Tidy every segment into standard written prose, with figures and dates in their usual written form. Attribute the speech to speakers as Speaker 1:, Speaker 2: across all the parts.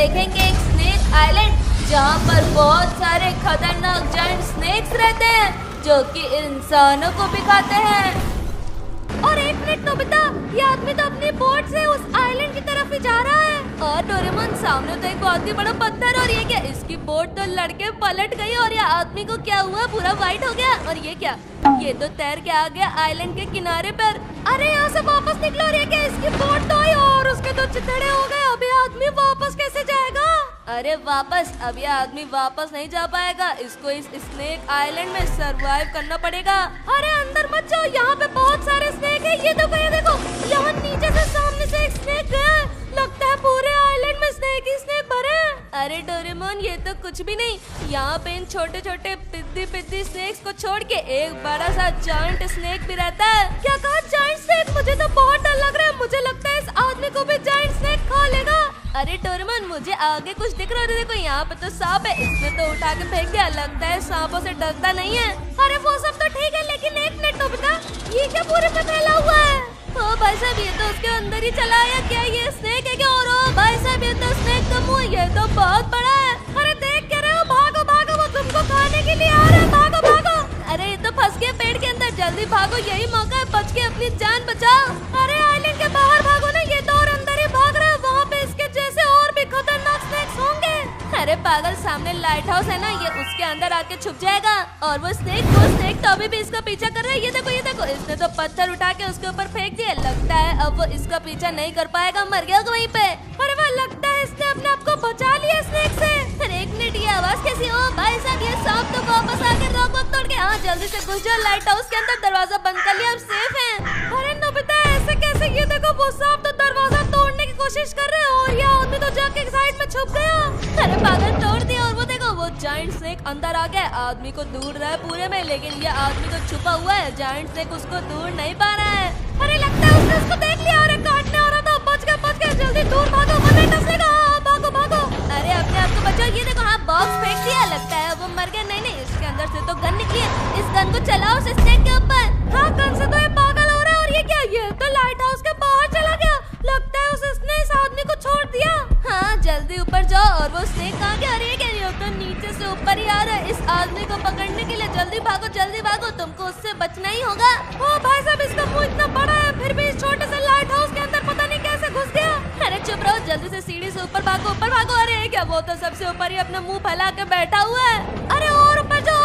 Speaker 1: देखेंगे एक snake island जहाँ पर बहुत सारे खतरनाक जायंट स्नेक्स रहते हैं जो कि इंसानों को भी खाते हैं। और एक मिनट नोबिता, ये आदमी तो अपनी बोट से उस आइलैंड की तरफ ही जा रहा है। और डोरेमोन सामने तो एक बहुत ही बड़ा पत्थर, और ये क्या, इसकी बोट तो लड़के पलट गई और ये आदमी को क्या हुआ, पूरा वाइट हो गया। और ये क्या, ये तो तैर के आ गया आइलैंड के किनारे पर। अरे यहाँ से वापस निकलो। और ये क्या, इसकी बोट तो आई और उसके तो चिथड़े हो गए। अभी आदमी वापस कैसे जाएगा? अरे वापस, अब ये आदमी वापस नहीं जा पाएगा, इसको इस स्नेक आइलैंड में सरवाइव करना पड़ेगा। अरे अंदर मत जाओ, यहाँ पे बहुत सारे स्नेक है। ये देखो, यहाँ नीचे से सामने से एक स्नेक गया। लगता है पूरे आइलैंड में स्नेक ही स्नेक भरे हैं। अरे डोरेमोन, ये तो कुछ भी नहीं, यहाँ पे इन छोटे छोटे पिद्दी स्नेक्स को छोड़ के एक बड़ा सा जायंट स्नेक भी रहता है। क्या कहा, जायंट स्नेक? मुझे तो बहुत डर लग रहा है। मुझे लगता है इस आदमी को भी जायंट स्नेक खा लेगा। अरे डोरेमोन, मुझे आगे कुछ दिख रहा है। देखो यहाँ पे तो सांप है, इसने तो उठा के फेंक दिया। लगता है सांपों से डरता नहीं है। अरे वो सब तो ठीक है, लेकिन एक मिनट नोबिता, ये क्या पूरे पे फैला हुआ है? ओ भाई साहब, ये तो उसके अंदर ही चला आया। क्या ये स्नेक है क्या? और ओ भाई साहब, ये तो स्नेक का मुंह, ये तो बहुत बड़ा है। अरे देख क्या रहे हो, भागो भागो, वो तुमको खाने के लिए आ रहा है। भागो भागो। अरे ये तो फंस गया पेड़ के अंदर, जल्दी भागो, यही मौका है, बच के अपनी जान बचाओ। अरे आइलैंड के बाहर भागो ना, ये तो और अंदर ही भाग रहा है। वहाँ पे इसके जैसे और भी खतरनाक स्नेक्स होंगे। अरे पागल, सामने लाइट हाउस है ना, ये उसके अंदर आके छुप जाएगा। और वो स्नेक तो अभी भी इसका पीछा कर रहा है। ये देखो, इसने तो पत्थर उठा के उसके ऊपर फेंक दिया। लगता है अब वो इसका पीछा नहीं कर पाएगा, मर गया वहीं पे। अरे वाह, लगता है इसने अपने आप को बचा लिया स्नेक से। अरे एक मिनट, ये आवाज कैसी? ओ भाई साहब, ये सांप तो वापस आके रॉक तोड़ के, हाँ जल्दी से घुस जाओ लाइट हाउस के अंदर, दरवाजा बंद कर लिया, अब सेफ है। अरे नोबिता, ऐसे कैसे? ये देखो, वो सांप तो दरवाजा तोड़ने की कोशिश कर रहे हैं और ये आदमी तो जाके साइड में छुप गया। अरे पागल, तोड़ दिया। और वो देखो, वो जायंट स्नेक अंदर आ गया, आदमी को दूर रहा है पूरे में, लेकिन ये आदमी तो छुपा हुआ है। जायंट स्नेक उसको दूर नहीं पा रहा है। अरे लगता है उसने उसको देख लिया। अरे काटने आ रहा था, बच गया, जल्दी दूर भागो, वरना टसेगा। भागो भागो। अरे अपने आप को बचाओ। ये देखो, हाँ बॉक्स फेंक दिया, लगता है वो मर गया। नहीं, इसके अंदर से तो गन निकली है, इस गन को चलाओ उस स्नेक के ऊपर। हाँ, गन से तो ये पागल हो रहा है। और ये क्या, ये तो लाइट हाउस के बाहर चला गया। लगता है उसने इस आदमी को छोड़ दिया। हाँ जल्दी ऊपर जाओ। और वो स्नेक कहाँ गया? अरे क्या, ये तो नीचे से ऊपर ही आ रहा है इस आदमी को पकड़ने के लिए। जल्दी भागो, तुमको उससे बचना ही होगा। ओ भाई साहब, इसका मुंह इतना बड़ा है, फिर भी इस छोटे से लाइट हाउस के अंदर पता नहीं कैसे घुस गया। अरे चुप रहो, जल्दी से सीढ़ी से ऊपर भागो। अरे क्या, वो तो सबसे ऊपर ही अपना मुंह फैला के बैठा हुआ है। अरे और ऊपर जाओ।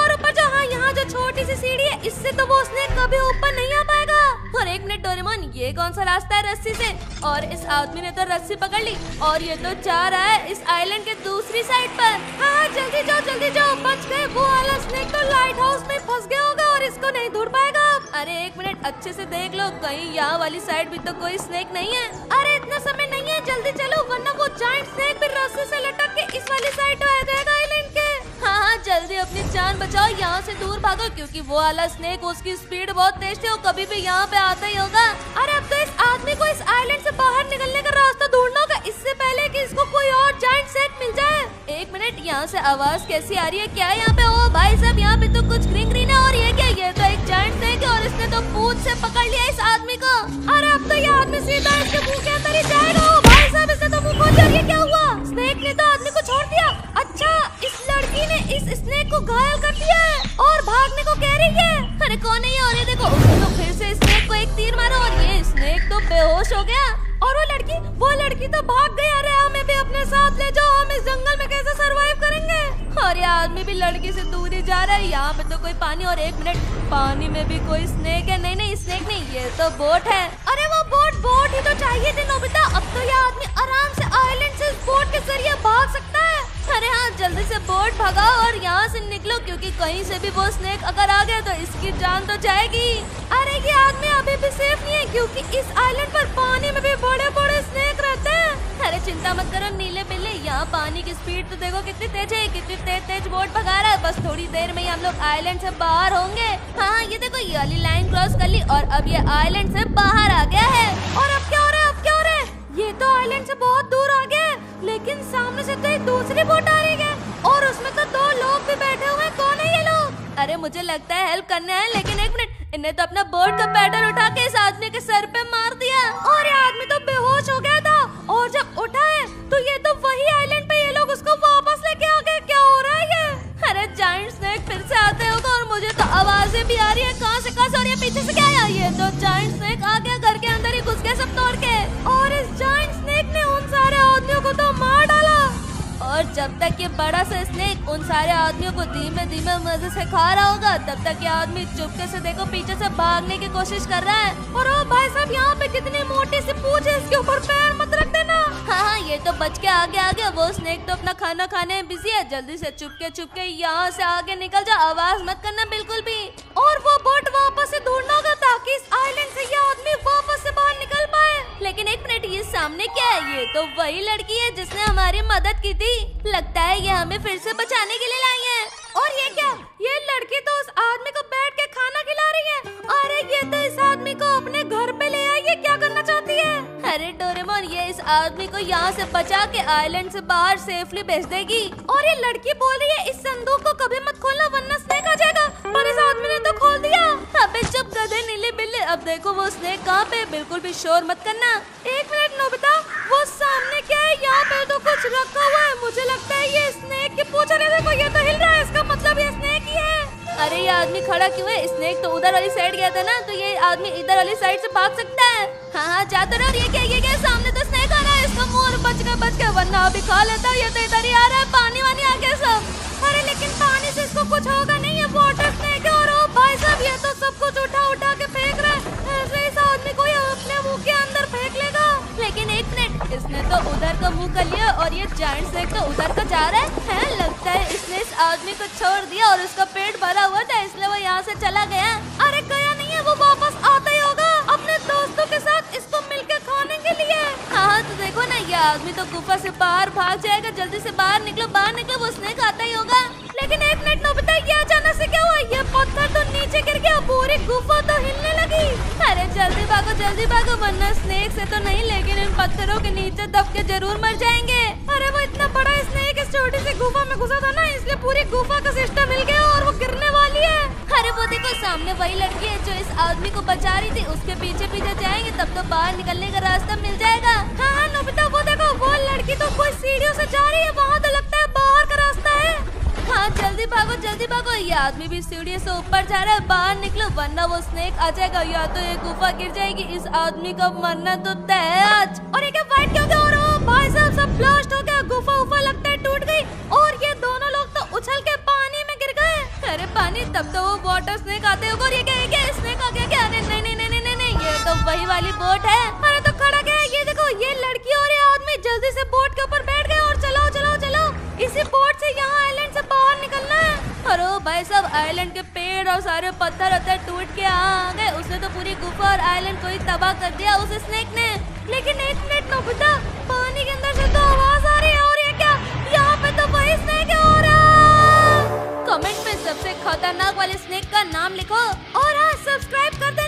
Speaker 1: हाँ, यहाँ जो छोटी सी सीढ़ी है, इससे तो वो स्नेक कभी ऊपर नहीं आ पाएगा। और एक मिनट डोरेमोन, ये कौन सा रास्ता है रस्सी से? और इस आदमी ने तो रस्सी पकड़ ली और ये तो जा रहा है इस आइलैंड के दूसरी साइड पर। हाँ जल्दी जाओ, बच गए। वो वाला स्नेक तो लाइट हाउस में फंस गया होगा और इसको नहीं ढूंढ पाएगा। अरे एक मिनट, अच्छे से देख लो, कहीं यहाँ वाली साइड भी तो कोई स्नेक नहीं है। अरे इतना समय नहीं है, जल्दी चलो, वरना वो जायंट स्नेक भी रस्सी से लटक के इस वाली साइड आ जाएगा आइलैंड के। हाँ जल्दी अपनी जान बचाओ, यहाँ से दूर भागो, क्योंकि वो वाला स्नेक, उसकी स्पीड बहुत तेज है, वो कभी भी यहाँ पे आता ही होगा। अरे अब तो इस आदमी को इस आइलैंड से बाहर निकलने का रास्ता ढूंढना होगा, इससे पहले कि इसको कोई और जायंट स्नेक मिल जाए। एक मिनट, यहाँ से आवाज कैसी आ रही है? क्या है यहाँ पे? ओ भाई साहब, यहाँ पे तो कुछ ग्रीन है। और ये क्या, ये तो एक जायंट स्नेक है और इसने तो पूंछ से पकड़ लिया इस आदमी को। अरे अब तो ये आदमी सीधा इसके मुंह के अंदर ही जाएगा। ओ भाई साहब, इसने तो मुंह खोल दिया। ये क्या हुआ? स्नेक ने तो आदमी को छोड़ दिया। अच्छा, इस लड़की ने इस स्नेक को घायल कर दिया है और भागने को कह रही है। अरे कौन है ये? और ये देखो, उसने तो फिर से स्नेक को एक तीर मारा और ये स्नेक तो बेहोश हो गया। और वो लड़की तो भाग गई। अरे हमें भी अपने साथ ले जाओ, हम इस जंगल में कैसे सरवाइव करेंगे? और ये आदमी भी लड़की से दूर ही जा रहा है। यहाँ पे तो कोई पानी, और एक मिनट, पानी में भी कोई स्नेक है? नहीं स्नेक नहीं, ये तो बोट है। अरे वो बोट ही तो चाहिए थी नोबिता। अब तो ये आदमी आराम से आइलैंड से इस बोट के जरिए भाग सकता है। अरे हाँ, जल्दी से बोट भगाओ और यहाँ से निकलो, क्योंकि कहीं से भी वो स्नेक अगर आ गया तो इसकी जान तो जाएगी। अरे ये आदमी अभी भी सेफ नहीं है, क्योंकि इस आइलैंड पर पानी में भी बड़े स्नेक रहते हैं। अरे चिंता मत करो नीले बिल्ले, यहाँ पानी की स्पीड तो देखो कितनी तेज है, कितनी तेज बोट भगा रहा है। बस थोड़ी देर में ही हम लोग आइलैंड से बाहर होंगे। हाँ ये देखो, ये वाली लाइन क्रॉस कर ली और अब ये आइलैंड से बाहर आ गया है। और अब क्या हो रहा है? ये तो आइलैंड से बहुत दूर आ गया, लेकिन सामने से तो एक दूसरी बोट आ रही है और उसमें तो 2 लोग भी बैठे हुए हैं। कौन है ये लोग? अरे मुझे लगता है हेल्प करने आए, लेकिन एक मिनट, इन्हें तो अपना बोट का पैडल उठा के इस आदमी के सर पे मार दिया और ये आदमी तो बेहोश हो गया था। और जब उठा है तो ये तो वही आइलैंड पे जब तक ये बड़ा सा स्नेक उन सारे आदमियों को धीमे धीमे मजे से खा रहा होगा, तब तक ये आदमी चुपके से देखो पीछे से भागने की कोशिश कर रहा है। और ओ भाई साहब, यहाँ पे कितनी मोटी सी पूंछ है, इसके ऊपर पैर मत रख देना। हाँ, ये तो बच के आगे आ गया। वो स्नेक तो अपना खाना खाने में बिजी है। जल्दी से चुपके यहाँ से आगे निकल जा, आवाज मत करना बिल्कुल भी। और वो बोट वापस से ढूंढना होगा ताकि इस आइलैंड से ये आदमी वापस से बाहर निकल पाए। लेकिन एक मिनट, ये सामने क्या है? ये तो वही लड़की है जिसने हमारी मदद की थी। लगता है ये हमें फिर से बचाने के लिए लाई है। और ये क्या? ये लड़की तो उस आदमी को बैठ के खाना खिला रही है। अरे ये तो इस आदमी को अपने घर पे ले आई। ये क्या करना चाहती है? अरे डोरेमोन, ये इस आदमी को यहाँ से बचा के आइलैंड से बाहर सेफली भेज देगी। और ये लड़की बोल रही है इस संदूक को कभी मत खोलना वरना स्नेक आ जाएगा। पर इस आदमी ने तो खोल दिया। अबे चुप गधे नीले बिल्ले, अब देखो वो स्नेक कहाँ पे। बिल्कुल भी शोर मत करना। एक मिनट नोबिता, वो सामने क्या है? यहाँ पे तो कुछ रखा हुआ है। मुझे लगता है ये स्नेक की पूंछ है। देखो ये तो हिल रहा है, इसका मतलब ये स्नेक ही है। अरे ये आदमी खड़ा क्यों है? स्नेक तो उधर वाली साइड गया था ना, तो ये आदमी इधर वाली साइड से भाग सकता है। हाँ, जाता रहो। ये क्या सामने तो स्नेक आ रहा है। इसका मुंह बच गया वरना अभी खा लेता। ये तो इधर ही आ रहा है। पानी वानी आ गया सब। अरे लेकिन पानी से इसको कुछ होगा नहीं, है वाटर स्नेक है। और ओ भाई साहब, ये तो सब कुछ उठा के फेंक रहा है। ऐसे इस आदमी को ये अपने मुंह के अंदर फेंक लेगा। लेकिन एक मिनट, इसने तो उधर का मुंह कर लिया और ये जायंट स्नेक तो उधर का जा रहा है। लगता है इसने इस आदमी को छोड़ दिया और उसका पेट भरा हुआ था, इसलिए वो यहाँ से चला गया। अरे गया नहीं है, वो वापस आता ही होगा अपने दोस्तों के साथ इसको मिलकर खाने के लिए। हाँ, तो देखो ना, ये आदमी तो गुफा से बाहर भाग जाएगा। जल्दी से बाहर निकलो। वो स्नेक आता ही होगा। लेकिन एक मिनट नोबिता, ये अचानक से क्या हुआ? ये पत्थर तो नीचे गिर गया, पूरी गुफा तो हिलने लगी। अरे जल्दी भागो वरना स्नेक से तो नहीं, लेकिन इन पत्थरों के नीचे दब के जरूर मर जाएंगे। अरे वो इतना बड़ा स्नेक इस छोटी सी गुफा में घुसा था ना, इसलिए पूरी गुफा का सिस्टम हिल गया और वो गिरने वाली है। अरे वो देखो सामने वही लड़की है जो इस आदमी को बचा रही थी। उसके पीछे जाएंगे तब तो बाहर निकलने का रास्ता मिल जाएगा। हाँ नोबिता, वो देखो वो लड़की तो कोई सीढ़ियों से जा रही है। वहाँ तो लगता है बाहर का रास्ता है। हाँ जल्दी भागो। ये आदमी भी सीढ़ी से ऊपर जा रहा है। बाहर निकलो वरना वो स्नेक आ जाएगा, या तो ये गुफा गिर जाएगी। इस आदमी का मरना तो तय है आज। और ये क्या फाइट क्यों हो रहा है? भाई साहब सब ब्लास्ट हो गया, गुफा लगता है टूट गई और ये दोनों लोग तो उछल के पानी में गिर गए। अरे पानी, तब तो वो वाटर स्नेक आते होगा। और ये क्या स्नेक आ गया क्या? अरे नहीं, ये तो वही वाली बोट है। अरे तो खड़ा क्या है? ये देखो, ये लड़की और ये आदमी जल्दी से बोट के ऊपर बैठ गए और चलाओ। इसी बोट से यहाँ आइलैंड से बाहर निकलना है। अरे भाई साहब, आइलैंड के पेड़ और सारे पत्थर टूट के आ गए। उसने तो पूरी गुफा और आइलैंड को ही तबाह कर दिया उस स्नेक ने। लेकिन एक मिनट नोबिता, पानी के अंदर से तो आवाज आ रही है। और ये क्या? यहाँ पे तो वही स्नेक है। और कमेंट में सबसे खतरनाक वाले स्नेक का नाम लिखो और हाँ सब्सक्राइब कर देना।